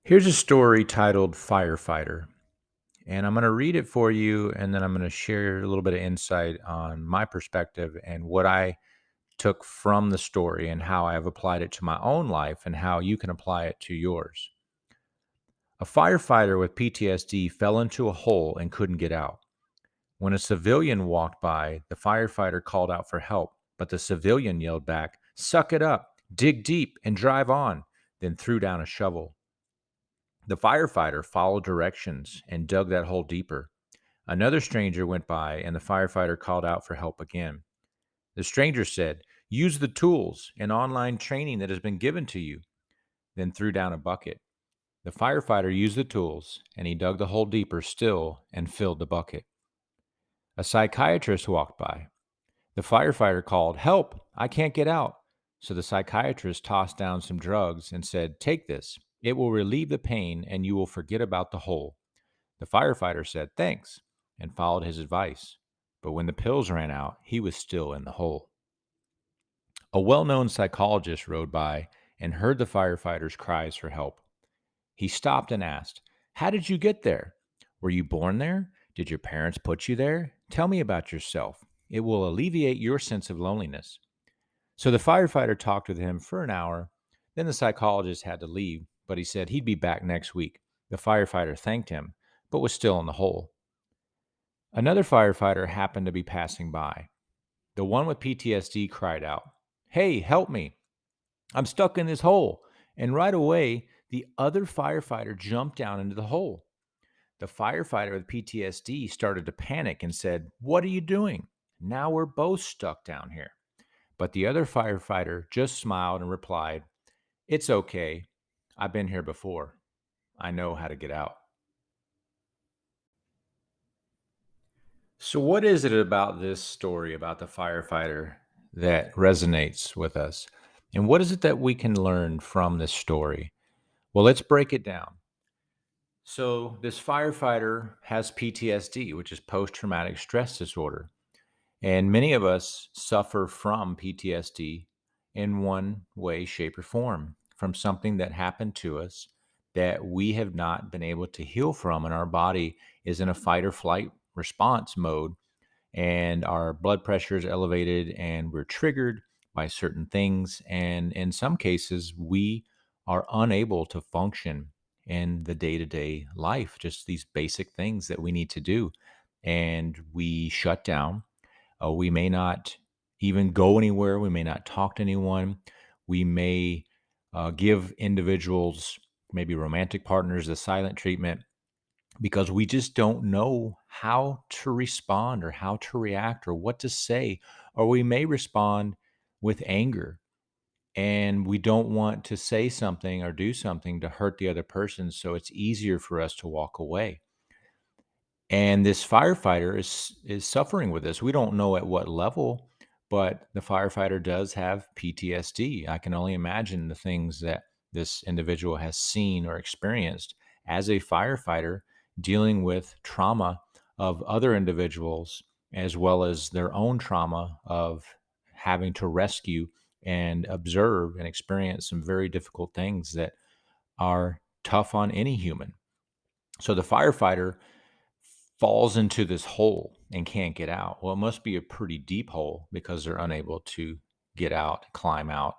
Here's a story titled Firefighter, and I'm going to read it for you, and then I'm going to share a little bit of insight on my perspective and what I took from the story and how I have applied it to my own life and how you can apply it to yours. A firefighter with PTSD fell into a hole and couldn't get out. When a civilian walked by, the firefighter called out for help, but the civilian yelled back, "Suck it up, dig deep, and drive on," then threw down a shovel. The firefighter followed directions and dug that hole deeper. Another stranger went by, and the firefighter called out for help again. The stranger said, "Use the tools and online training that has been given to you," then threw down a bucket. The firefighter used the tools, and he dug the hole deeper still and filled the bucket. A psychiatrist walked by. The firefighter called, "Help! I can't get out." So the psychiatrist tossed down some drugs and said, "Take this. It will relieve the pain and you will forget about the hole." The firefighter said, "Thanks," and followed his advice. But when the pills ran out, he was still in the hole. A well known psychologist rode by and heard the firefighter's cries for help. He stopped and asked, "How did you get there? Were you born there? Did your parents put you there? Tell me about yourself. It will alleviate your sense of loneliness." So the firefighter talked with him for an hour. Then the psychologist had to leave, but he said he'd be back next week. The firefighter thanked him, but was still in the hole. Another firefighter happened to be passing by. The one with PTSD cried out, "Hey, help me. I'm stuck in this hole." And right away, the other firefighter jumped down into the hole. The firefighter with PTSD started to panic and said, "What are you doing? Now we're both stuck down here." But the other firefighter just smiled and replied, "It's okay. I've been here before. I know how to get out." So, what is it about this story about the firefighter that resonates with us? And what is it that we can learn from this story? Well, let's break it down. So, this firefighter has PTSD, which is post traumatic stress disorder. And many of us suffer from PTSD in one way, shape, or form from something that happened to us that we have not been able to heal from. And our body is in a fight or flight response mode, and our blood pressure is elevated, and we're triggered by certain things. And in some cases, we are unable to function in the day to day life, just these basic things that we need to do. And we shut down. We may not even go anywhere. We may not talk to anyone. We may give individuals, maybe romantic partners, the silent treatment because we just don't know how to respond or how to react or what to say. Or we may respond with anger, and we don't want to say something or do something to hurt the other person. So it's easier for us to walk away. And this firefighter is suffering with this. We don't know at what level, but the firefighter does have PTSD. I can only imagine the things that this individual has seen or experienced as a firefighter dealing with trauma of other individuals as well as their own trauma of having to rescue and observe and experience some very difficult things that are tough on any human. So the firefighter falls into this hole and can't get out. Well, it must be a pretty deep hole because they're unable to get out, climb out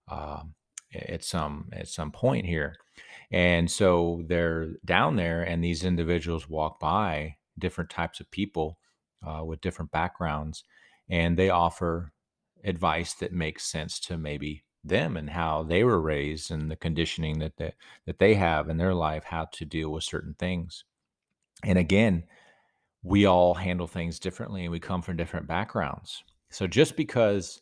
um, at some point here. And so they're down there, and these individuals walk by, different types of people with different backgrounds, and they offer advice that makes sense to maybe them and how they were raised and the conditioning that they have in their life, how to deal with certain things. And again, we all handle things differently and we come from different backgrounds. So just because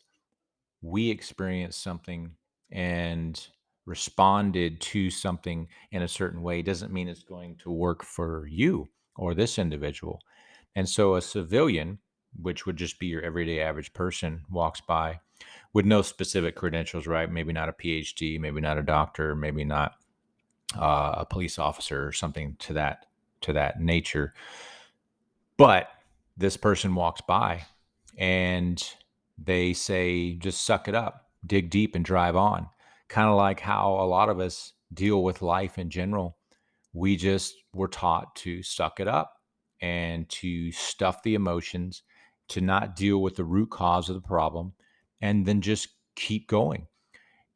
we experienced something and responded to something in a certain way doesn't mean it's going to work for you or this individual. And so a civilian, which would just be your everyday average person, walks by with no specific credentials, right? Maybe not a PhD, maybe not a doctor, maybe not a police officer or something to that nature. But this person walks by and they say, "Just suck it up, dig deep, and drive on." Kind of like how a lot of us deal with life in general, we just were taught to suck it up and to stuff the emotions, to not deal with the root cause of the problem, and then just keep going.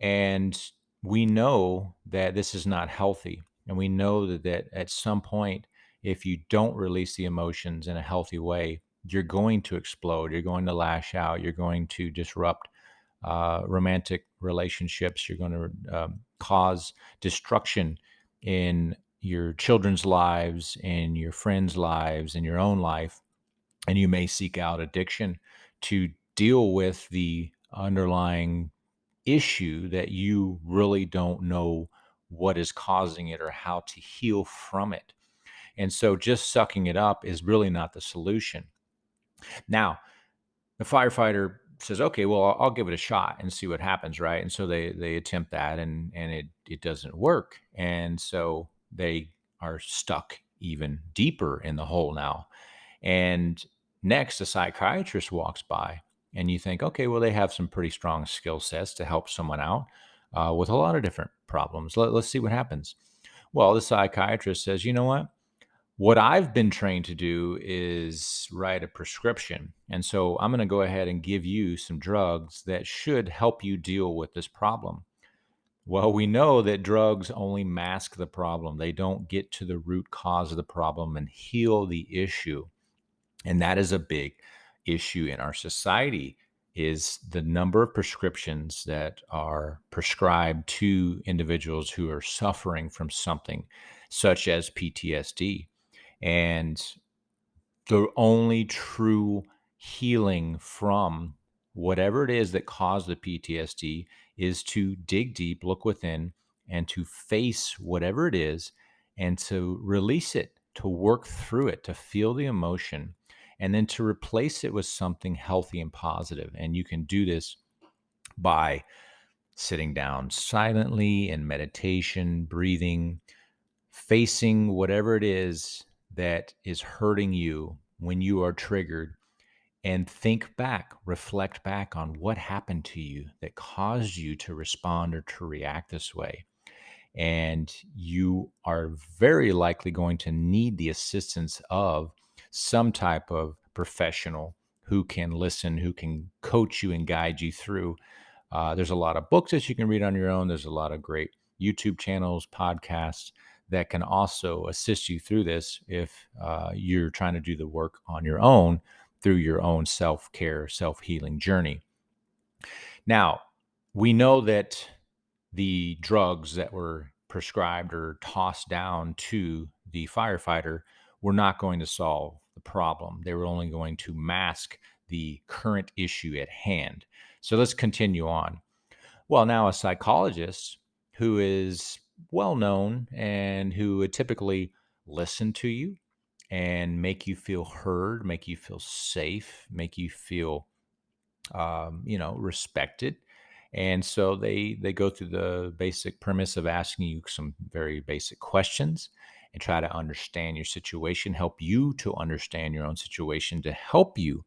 And we know that this is not healthy. And we know that at some point, if you don't release the emotions in a healthy way, you're going to explode. You're going to lash out. You're going to disrupt romantic relationships. You're going to cause destruction in your children's lives, in your friends' lives, in your own life. And you may seek out addiction to deal with the underlying issue that you really don't know what is causing it or how to heal from it. And so just sucking it up is really not the solution. Now, the firefighter says, "Okay, well, I'll give it a shot and see what happens," right? And so they attempt that, and it doesn't work, and so they are stuck even deeper in the hole now. And next, a psychiatrist walks by, and you think, okay, well, they have some pretty strong skill sets to help someone out with a lot of different problems. Let's see what happens. Well, the psychiatrist says, you know what I've been trained to do is write a prescription. And so I'm going to go ahead and give you some drugs that should help you deal with this problem. Well, we know that drugs only mask the problem. They don't get to the root cause of the problem and heal the issue. And that is a big issue in our society, is the number of prescriptions that are prescribed to individuals who are suffering from something such as PTSD. And the only true healing from whatever it is that caused the PTSD is to dig deep, look within, and to face whatever it is and to release it, to work through it, to feel the emotion, and then to replace it with something healthy and positive. And you can do this by sitting down silently in meditation, breathing, facing whatever it is that is hurting you when you are triggered, and think back, reflect back on what happened to you that caused you to respond or to react this way. And you are very likely going to need the assistance of some type of professional who can listen, who can coach you and guide you through. There's a lot of books that you can read on your own. There's a lot of great YouTube channels, podcasts that can also assist you through this if you're trying to do the work on your own through your own self care, self healing journey. Now, we know that the drugs that were prescribed or tossed down to the firefighter were not going to solve the problem. They were only going to mask the current issue at hand. So let's continue on. Well, now a psychologist who is well known and who would typically listen to you and make you feel heard, make you feel safe, make you feel respected. And so they go through the basic premise of asking you some very basic questions and try to understand your situation, help you to understand your own situation, to help you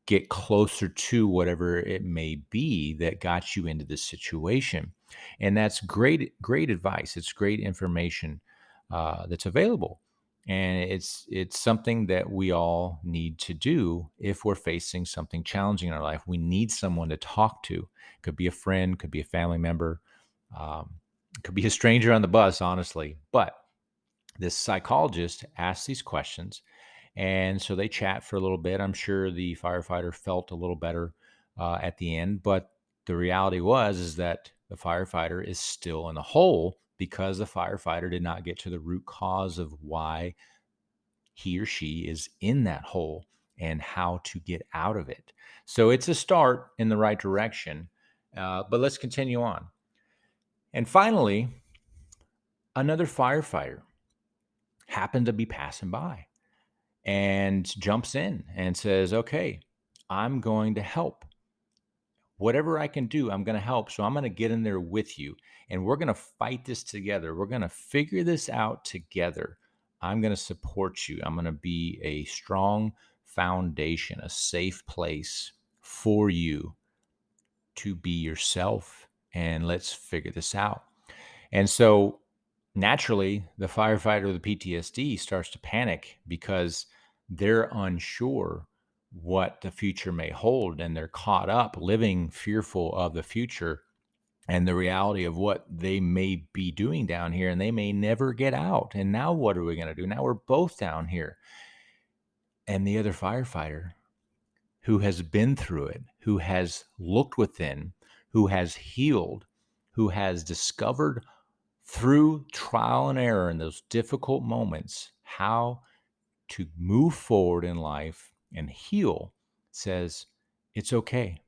get closer to whatever it may be that got you into this situation. And that's great advice. It's great information that's available. And it's something that we all need to do if we're facing something challenging in our life. We need someone to talk to. Could be a friend, could be a family member, um, could be a stranger on the bus, honestly. But this psychologist asks these questions, and so they chat for a little bit. I'm sure the firefighter felt a little better at the end, but the reality is that the firefighter is still in the hole because the firefighter did not get to the root cause of why he or she is in that hole and how to get out of it. So it's a start in the right direction, but let's continue on. And finally, another firefighter happened to be passing by and jumps in and says, okay, I'm going to help. Whatever I can do, I'm going to help. So I'm going to get in there with you and we're going to fight this together. We're going to figure this out together. I'm going to support you. I'm going to be a strong foundation, a safe place for you to be yourself. And let's figure this out. And so naturally, the firefighter with the PTSD starts to panic because they're unsure what the future may hold, and they're caught up living fearful of the future and the reality of what they may be doing down here, and they may never get out. And now what are we going to do? Now we're both down here. And the other firefighter who has been through it, who has looked within, who has healed, who has discovered through trial and error in those difficult moments how to move forward in life and heal, says, it's okay.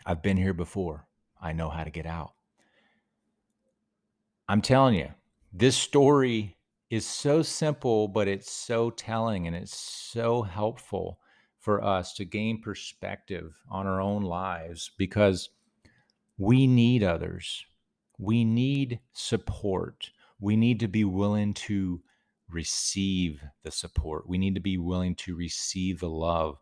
I've been here before. I know how to get out. I'm telling you, this story is so simple, but it's so telling and it's so helpful for us to gain perspective on our own lives because we need others. We need support. We need to be willing to receive the support. We need to be willing to receive the love.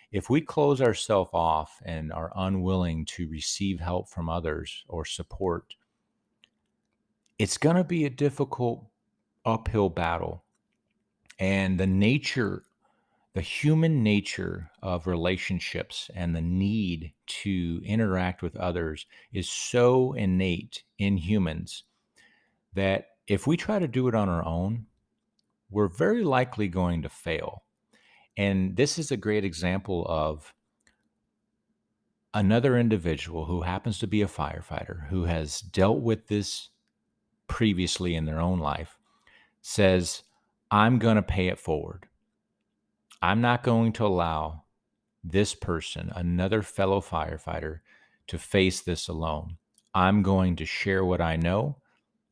If we close ourselves off and are unwilling to receive help from others or support, it's going to be a difficult uphill battle. And the human nature of relationships and the need to interact with others is so innate in humans that if we try to do it on our own, we're very likely going to fail. And this is a great example of another individual who happens to be a firefighter who has dealt with this previously in their own life, says, I'm going to pay it forward. I'm not going to allow this person, another fellow firefighter, to face this alone. I'm going to share what I know.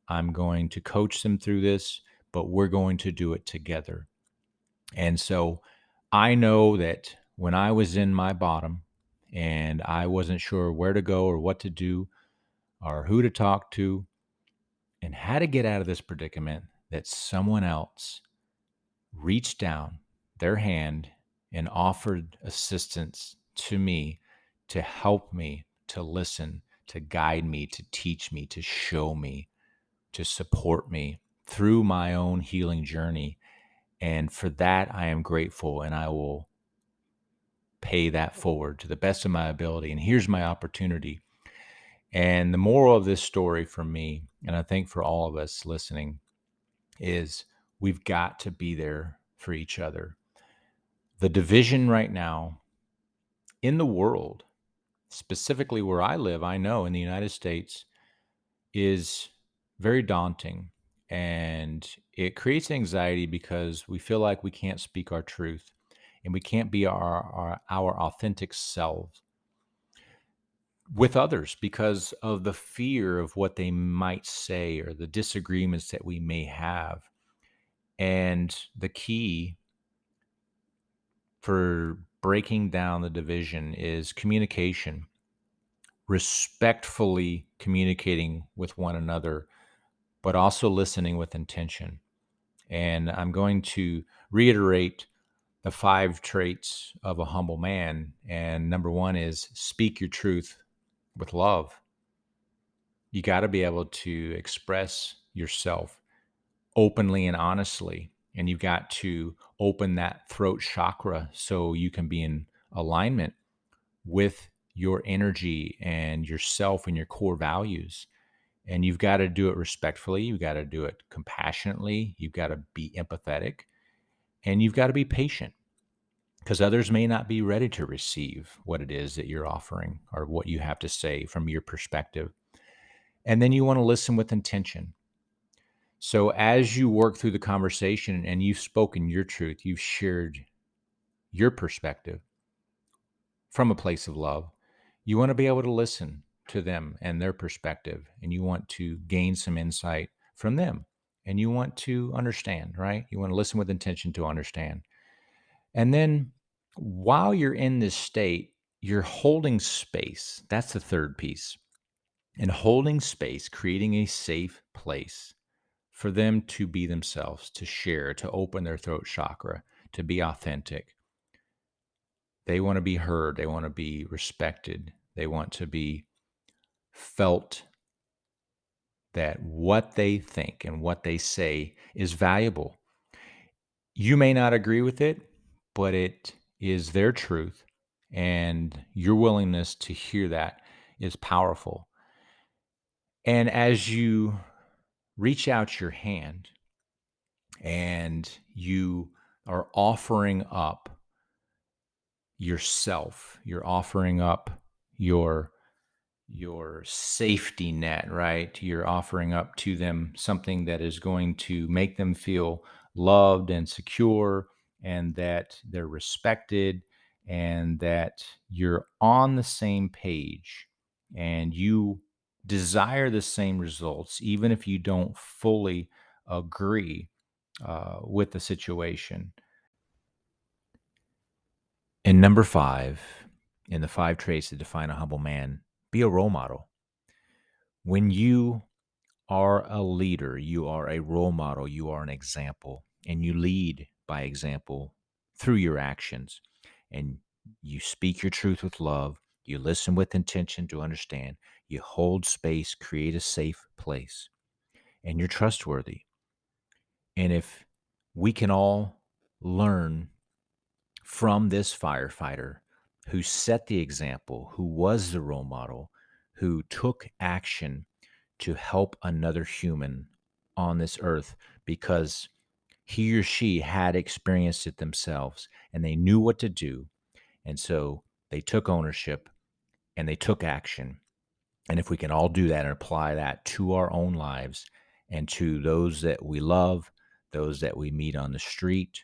I'm going to coach them through this, but we're going to do it together. And so I know that when I was in my bottom and I wasn't sure where to go or what to do or who to talk to and how to get out of this predicament, that someone else reached down their hand and offered assistance to me to help me, to listen, to guide me, to teach me, to show me, to support me through my own healing journey. And for that, I am grateful and I will pay that forward to the best of my ability. And here's my opportunity. And the moral of this story for me, and I think for all of us listening, is we've got to be there for each other. The division right now in the world, specifically where I live, I know in the United States, is very daunting. And it creates anxiety because we feel like we can't speak our truth and we can't be our authentic selves with others because of the fear of what they might say or the disagreements that we may have. And the key for breaking down the division is communication, respectfully communicating with one another, but also listening with intention. And I'm going to reiterate the 5 traits of a humble man. And number 1 is speak your truth with love. You got to be able to express yourself openly and honestly. And you've got to open that throat chakra so you can be in alignment with your energy and yourself and your core values. And you've got to do it respectfully. You've got to do it compassionately. You've got to be empathetic and you've got to be patient because others may not be ready to receive what it is that you're offering or what you have to say from your perspective. And then you want to listen with intention. So as you work through the conversation and you've spoken your truth, you've shared your perspective from a place of love, you want to be able to listen to them and their perspective, and you want to gain some insight from them, and you want to understand, right? You want to listen with intention to understand. And then while you're in this state, you're holding space. That's the third piece. And holding space, creating a safe place for them to be themselves, to share, to open their throat chakra, to be authentic. They want to be heard. They want to be respected. They want to be felt that what they think and what they say is valuable. You may not agree with it, but it is their truth, and your willingness to hear that is powerful. And as you reach out your hand and you are offering up yourself, you're offering up your safety net, right? You're offering up to them something that is going to make them feel loved and secure, and that they're respected, and that you're on the same page, and you desire the same results, even if you don't fully agree with the situation. And number five, in the five traits that define a humble man, be a role model. When you are a leader, you are a role model, you are an example, and you lead by example through your actions. And you speak your truth with love, you listen with intention to understand, you hold space, create a safe place, and you're trustworthy. And if we can all learn from this firefighter who set the example, who was the role model, who took action to help another human on this earth because he or she had experienced it themselves and they knew what to do. And so they took ownership and they took action. And if we can all do that and apply that to our own lives and to those that we love, those that we meet on the street,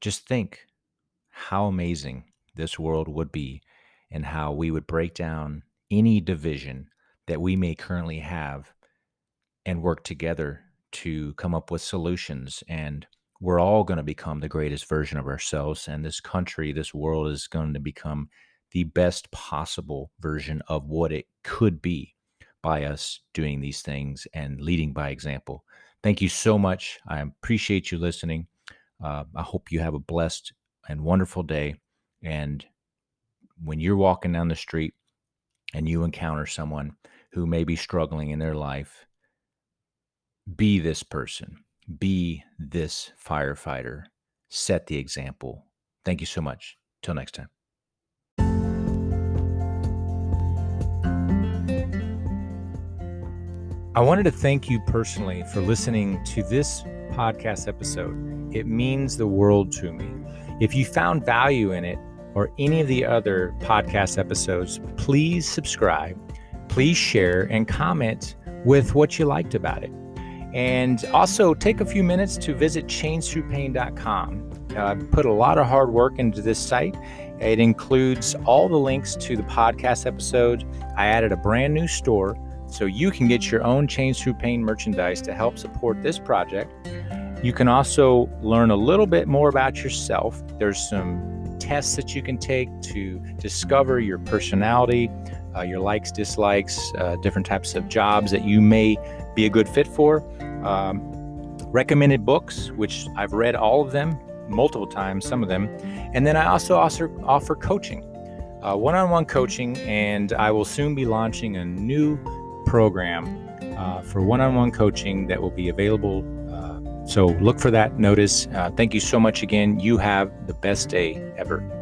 just think how amazing this world would be and how we would break down any division that we may currently have and work together to come up with solutions. And we're all going to become the greatest version of ourselves. And this country, this world is going to become the best possible version of what it could be by us doing these things and leading by example. Thank you so much. I appreciate you listening. I hope you have a blessed and wonderful day. And when you're walking down the street and you encounter someone who may be struggling in their life, be this person, be this firefighter, set the example. Thank you so much. Till next time. I wanted to thank you personally for listening to this podcast episode. It means the world to me. If you found value in it or any of the other podcast episodes, please subscribe, please share, and comment with what you liked about it. And also take a few minutes to visit changethroughpain.com. I've put a lot of hard work into this site. It includes all the links to the podcast episodes. I added a brand new store so you can get your own Change Through Pain merchandise to help support this project. You can also learn a little bit more about yourself. There's some tests that you can take to discover your personality, your likes, dislikes, different types of jobs that you may be a good fit for. Recommended books, which I've read all of them multiple times, some of them. And then I also offer coaching, one-on-one coaching, and I will soon be launching a new program for one-on-one coaching that will be available. So look for that notice. Thank you so much again. You have the best day ever.